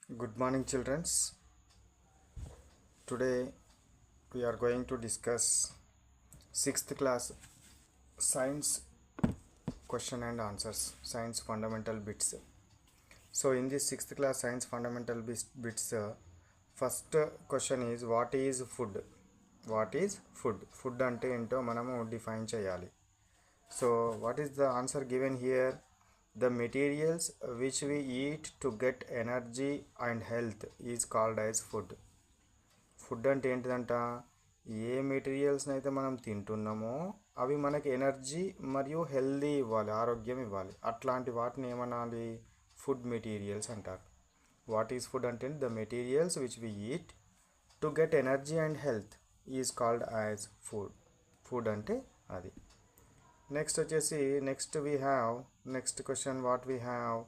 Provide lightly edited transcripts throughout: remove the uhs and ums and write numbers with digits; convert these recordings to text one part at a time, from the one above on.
Good morning, children. Today we are going to discuss 6th class science question and answers, science fundamental bits. So, in this 6th class science fundamental bits, first question is what is food? What is food? Food ante ento manamu define cheyali. So, what is the answer given here? The materials which we eat to get energy and health is called as food. Food అంటే ఏంటిదంట, ఏ మెటీరియల్స్ని అయితే మనం తింటున్నామో అవి మనకి energy మరియు healthy ఇవ్వాలి, ఆరోగ్యం ఇవ్వాలి. అట్లాంటి వాటిని ఏమనాలి? ఫుడ్ మెటీరియల్స్ అంటారు. వాట్ ఈజ్ ఫుడ్ అంటే the materials which we eat to get energy and health is called as food. Food అంటే అది. నెక్స్ట్ వచ్చేసి next question what we have,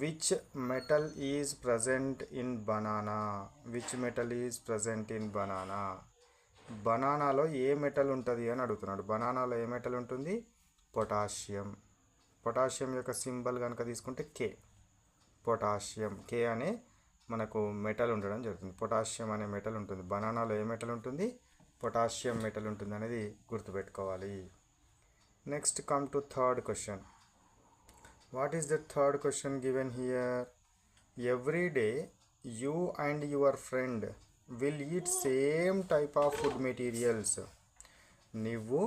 which metal is present in banana? Which metal is present in banana? బనానాలో ఏ metal ఉంటుంది అని అడుగుతున్నాడు. బనానాలో ఏ మెటల్ ఉంటుంది? పొటాషియం. పొటాషియం యొక్క సింబల్ కనుక తీసుకుంటే కే. పొటాషియం, కే అనే మనకు మెటల్ ఉండడం జరుగుతుంది. పొటాషియం అనే మెటల్ ఉంటుంది. బనానాలో ఏ మెటల్ ఉంటుంది? పొటాషియం మెటల్ ఉంటుంది అనేది గుర్తుపెట్టుకోవాలి. Next come to third question. What is the third question given here? Every day you and your friend will eat same type of food materials. నువ్వు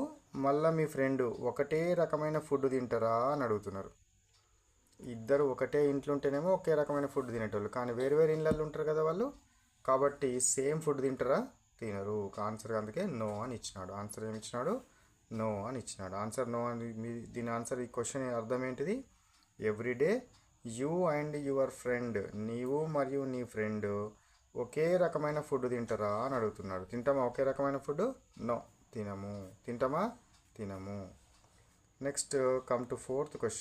మళ్ళీ మీ ఫ్రెండ్ ఒకటే రకమైన ఫుడ్ తింటారా అని అడుగుతున్నారు. ఇద్దరు ఒకటే ఇంట్లో ఉంటేనేమో ఒకే రకమైన ఫుడ్ తినేటోళ్ళు, కానీ వేరు వేరు ఇళ్ళల్లో ఉంటారు కదా వాళ్ళు, కాబట్టి సేమ్ ఫుడ్ తింటారా? తినరు. ఆన్సర్ అందుకే నో అని ఇచ్చినాడు. ఆన్సర్ ఏమి ఇచ్చినాడు? నో అని ఇచ్చినాడు. ఆన్సర్ నో అని దీని ఆన్సర్, ఈ క్వశ్చన్ అర్థం ఏంటిది? Everyday you and your friend, నీవు మరియు నీ ఫ్రెండ్ ఒకే రకమైన ఫుడ్ తింటారా అని అడుగుతున్నాడు. తింటామా ఒకే రకమైన ఫుడ్? నో, తినము. తింటామా? తినము. Next come to fourth question.